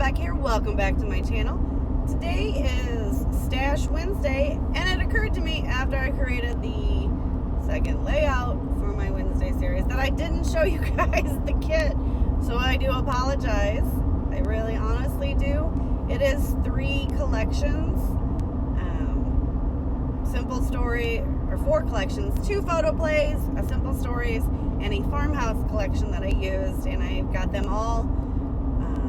back here. Welcome back to my channel. Today is Stash Wednesday, and it occurred to me after I created the second layout for my Wednesday series that I didn't show you guys the kit. So I do apologize. I really honestly do. It is 3 collections. Simple story, or 4 collections, 2 photo plays, a simple stories, and a farmhouse collection that I used, and I got them all.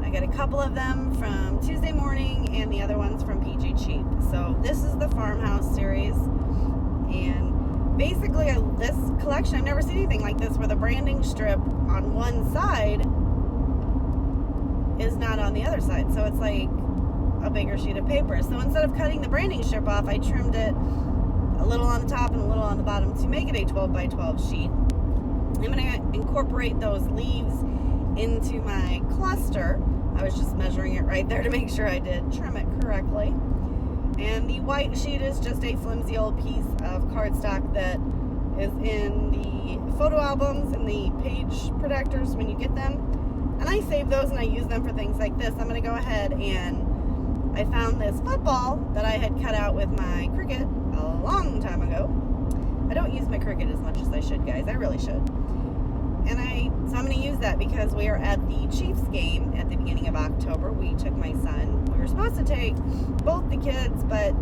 I got a couple of them from Tuesday Morning and the other ones from PG Cheap. So this is the farmhouse series, and basically this collection, I've never seen anything like this where the branding strip on one side is not on the other side. So it's like a bigger sheet of paper. So instead of cutting the branding strip off, I trimmed it a little on the top and a little on the bottom to make it a 12 by 12 sheet. I'm going to incorporate those leaves into my cluster. I was just measuring it right there to make sure I did trim it correctly. And the white sheet is just a flimsy old piece of cardstock that is in the photo albums and the page protectors when you get them. And I save those and I use them for things like this. I'm going to go ahead and I found this football that I had cut out with my Cricut a long time ago. I don't use my Cricut as much as I should, guys. I really should. So I'm going to use that because we are at the Chiefs game at the beginning of October. We took my son. We were supposed to take both the kids, but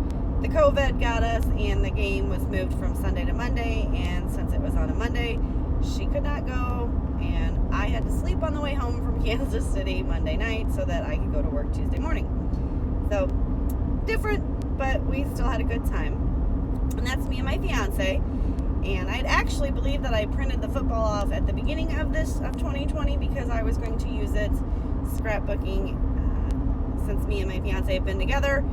the COVID got us and the game was moved from Sunday to Monday. And since it was on a Monday, she could not go. And I had to sleep on the way home from Kansas City Monday night so that I could go to work Tuesday morning. So different, but we still had a good time. And that's me and my fiance. And I'd actually believe that I printed the football off at the beginning of 2020 because I was going to use it scrapbooking since me and my fiance have been together.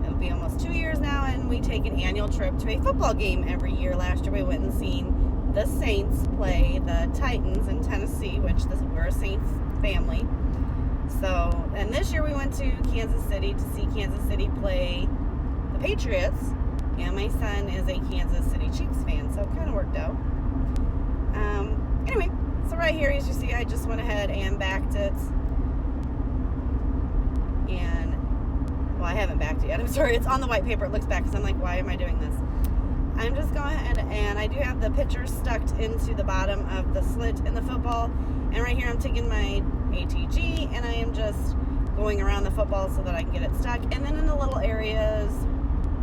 It'll be almost 2 years now, and we take an annual trip to a football game every year. Last year we went and seen the Saints play the Titans in Tennessee, which we're a Saints family. So, and this year we went to Kansas City to see Kansas City play the Patriots. And my son is a Kansas City Chiefs fan, so it kind of worked out. Anyway, so right here, as you see, I just went ahead and backed it. And, well, I haven't backed it yet. I'm sorry, it's on the white paper. It looks back because I'm like, why am I doing this? I'm just going ahead, and I do have the picture stuck into the bottom of the slit in the football. And right here, I'm taking my ATG, and I am just going around the football so that I can get it stuck. And then in the little areas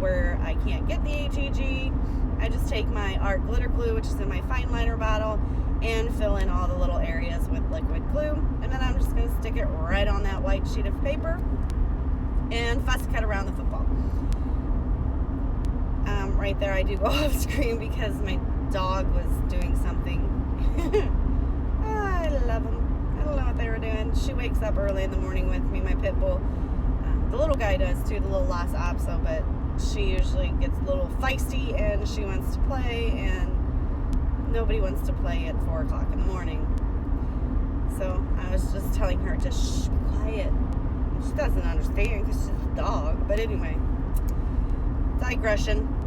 where I can't get the ATG, I just take my art glitter glue, which is in my fine liner bottle, and fill in all the little areas with liquid glue. And then I'm just going to stick it right on that white sheet of paper and fuss cut around the football. Right there I do go off screen because my dog was doing something. I love him. I don't know what they were doing. She wakes up early in the morning with me, my pit bull. The little guy does too, the little Lhasa Apso, but she usually gets a little feisty and she wants to play, and nobody wants to play at 4 o'clock in the morning. So I was just telling her to shh, be quiet. She doesn't understand because she's a dog. But anyway, digression.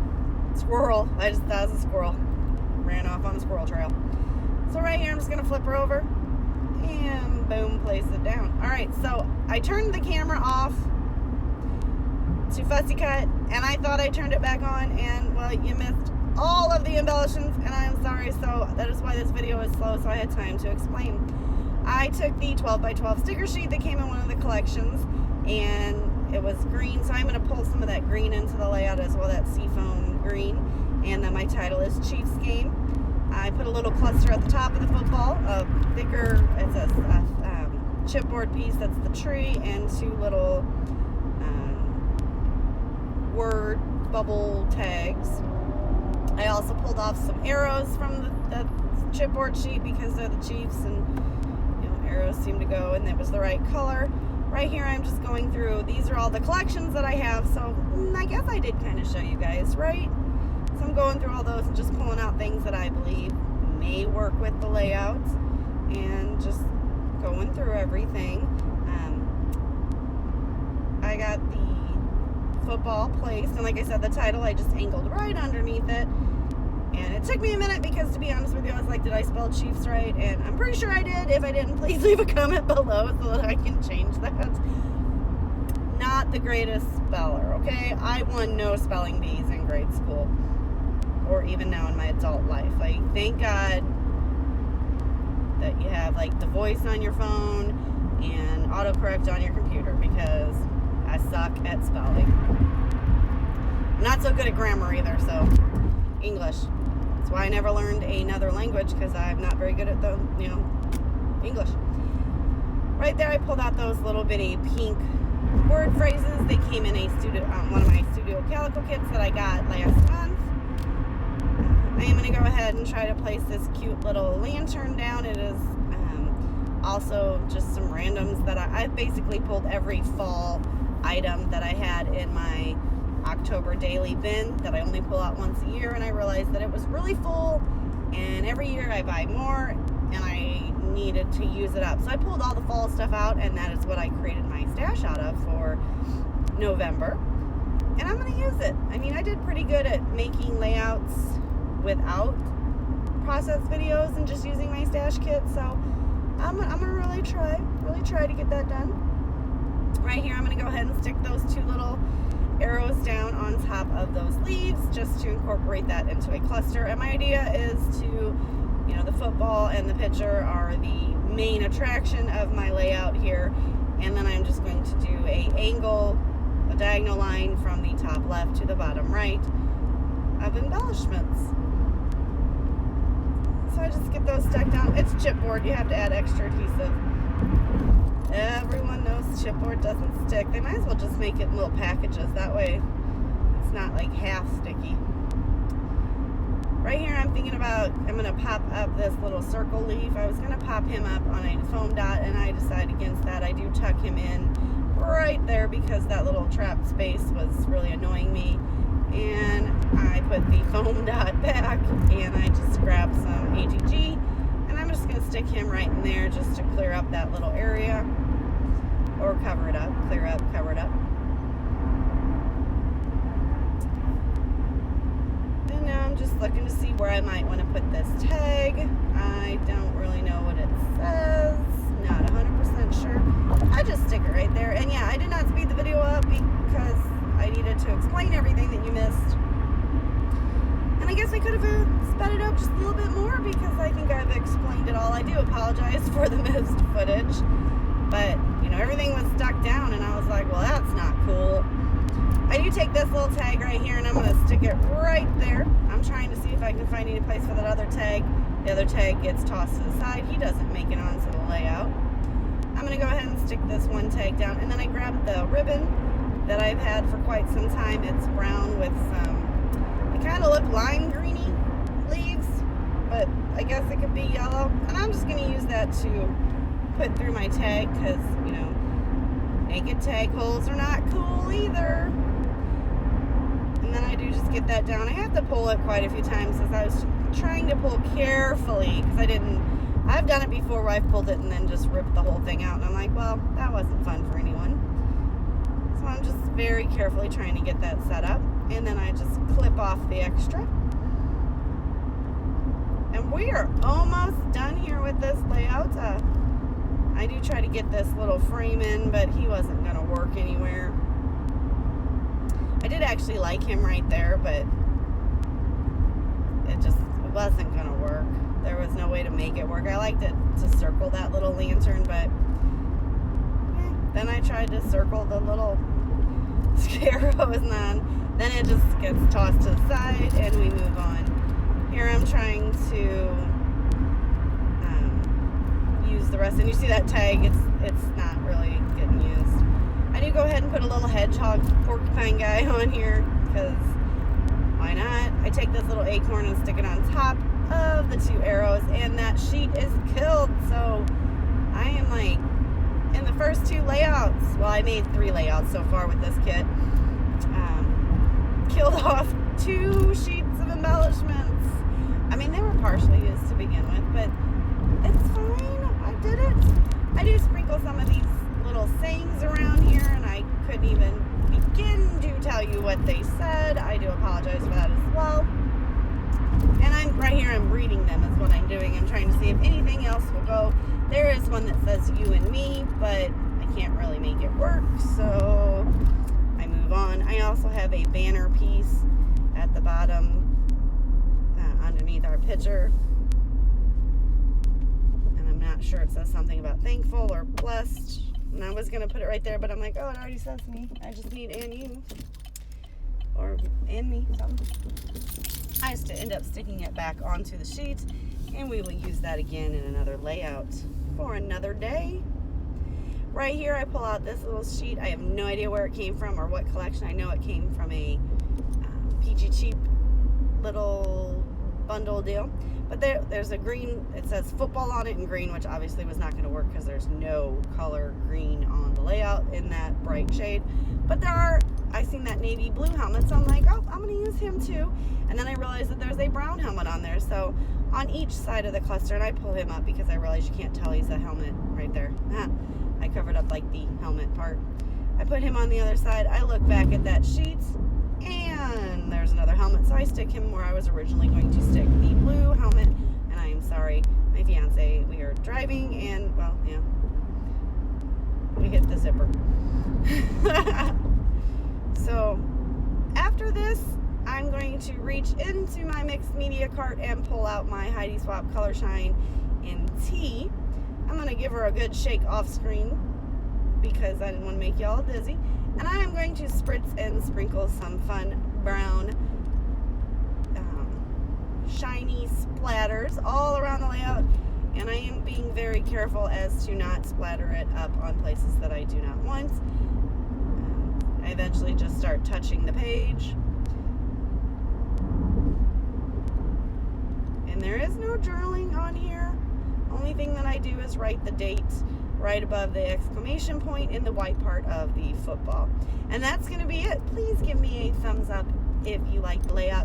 Squirrel. I just thought it was a squirrel. Ran off on the squirrel trail. So right here I'm just going to flip her over and boom, place it down. Alright, so I turned the camera off to fussy cut, and I thought I turned it back on, and well, you missed all of the embellishments, and I'm sorry. So that is why this video is slow, so I had time to explain. I took the 12 by 12 sticker sheet that came in one of the collections, and it was green, so I'm going to pull some of that green into the layout as well, that seafoam green, and then my title is Chiefs Game. I put a little cluster at the top of the football, a thicker, it's a chipboard piece, that's the tree, and 2 little word bubble tags. I also pulled off some arrows from the chipboard sheet because they're the Chiefs, and you know, arrows seem to go, and it was the right color. Right here I'm just going through, these are all the collections that I have, so I guess I did kind of show you guys, right? So I'm going through all those and just pulling out things that I believe may work with the layout, and just going through everything. I got the football placed, and like I said, the title I just angled right underneath it, and it took me a minute because, to be honest with you, I was like, did I spell Chiefs right? And I'm pretty sure I did. If I didn't, please leave a comment below so that I can change that. Not the greatest speller, okay? I won no spelling bees in grade school or even now in my adult life. Like, thank God that you have, like, the voice on your phone and autocorrect on your computer, because I suck at spelling. I'm not so good at grammar either, so English. That's why I never learned another language, because I'm not very good at the, English. Right there, I pulled out those little bitty pink word phrases. They came in one of my Studio Calico kits that I got last month. I am going to go ahead and try to place this cute little lantern down. It is also just some randoms that I've basically pulled every fall item that I had in my October daily bin that I only pull out once a year, and I realized that it was really full, and every year I buy more, and I needed to use it up. So I pulled all the fall stuff out, and that is what I created my stash out of for November, and I'm going to use it. I mean, I did pretty good at making layouts without process videos and just using my stash kit, so I'm going to really try to get that done. Right here, I'm going to go ahead and stick those two little arrows down on top of those leaves just to incorporate that into a cluster. And my idea is to, the football and the pitcher are the main attraction of my layout here, and then I'm just going to do a diagonal line from the top left to the bottom right of embellishments. So I just get those stuck down. It's chipboard. You have to add extra adhesive. Everyone knows chipboard doesn't stick. They might as well just make it in little packages. That way it's not like half sticky. Right here I'm thinking about, I'm going to pop up this little circle leaf. I was going to pop him up on a foam dot, and I decided against that. I do tuck him in right there because that little trapped space was really annoying me. And I put the foam dot back, and I just grabbed some ATG, and I'm just going to stick him right in there just to clear up that little area, or cover it up, clear up, cover it up. And now I'm just looking to see where I might want to put this tag. I don't really know what it says, not 100% sure. I just stick it right there. And yeah, I did not speed the video up because I needed to explain everything that you missed. And I guess I could have sped it up just a little bit more because I think I've explained it all. I do apologize for the missed footage, but everything was stuck down, and I was like, well, that's not cool. I do take this little tag right here, and I'm going to stick it right there. I'm trying to see if I can find any place for that other tag. The other tag gets tossed to the side. He doesn't make it onto the layout. I'm going to go ahead and stick this one tag down, and then I grabbed the ribbon that I've had for quite some time. It's brown with they kind of look lime greeny leaves, but I guess it could be yellow. And I'm just going to use that to put through my tag because, naked tag holes are not cool either. And then I do just get that down. I have to pull it quite a few times because I was trying to pull carefully because I've done it before where I've pulled it and then just ripped the whole thing out. And I'm like, well, that wasn't fun for anyone. So I'm just very carefully trying to get that set up. And then I just clip off the extra. And we are almost done here with this layout. I do try to get this little frame in, but he wasn't going to work anywhere. I did actually like him right there, but it wasn't going to work. There was no way to make it work. I liked it to circle that little lantern, but then I tried to circle the little sparrows, and then it just gets tossed to the side, and we move on. Here I'm trying to use the rest, and you see that tag, it's not really getting used. I do go ahead and put a little hedgehog porcupine guy on here, because why not? I take this little acorn and stick it on top of the two arrows, and that sheet is killed. So I am like in the first two layouts, well, I made 3 layouts so far with this kit, killed off 2 sheets of embellishments. I mean, they were partially used to begin with, but it's fine. I did it. I do sprinkle some of these little sayings around here, and I couldn't even begin to tell you what they said. I do apologize for that as well. And I'm right here, I'm reading them is what I'm doing. I'm trying to see if anything else will go. There is one that says you and me, but I can't really make it work, so I move on. I also have a banner piece at the bottom underneath our picture. And I'm not sure, it says something about thankful or blessed. And I was going to put it right there, but I'm like, oh, it already says me. I just need and you. Or and me, something. I just end up sticking it back onto the sheet, and we will use that again in another layout for another day. Right here, I pull out this little sheet. I have no idea where it came from or what collection. I know it came from a PG Cheap little bundle deal. But there's a green, it says football on it in green, which obviously was not going to work because there's no color green on the layout in that bright shade. But I seen that navy blue helmet, so I'm like, oh, I'm going to use him too. And then I realized that there's a brown helmet on there. So on each side of the cluster, and I pull him up because I realized you can't tell he's a helmet right there. I covered up like the helmet part. I put him on the other side. I look back at that sheet, and there's another helmet. So I stick him where I was originally going to stick the blue helmet. And I am sorry, my fiance, we are driving, and, well, yeah, we hit the zipper. So after this, I'm going to reach into my mixed media cart and pull out my Heidi Swapp Color Shine in Tea. I'm going to give her a good shake off screen because I didn't want to make y'all dizzy. And I am going to spritz and sprinkle some fun brown shiny splatters all around the layout. And I am being very careful as to not splatter it up on places that I do not want. I eventually just start touching the page. And there is no journaling on here. Only thing that I do is write the date right above the exclamation point in the white part of the football. And that's going to be it. Please give me a thumbs up if you like the layout.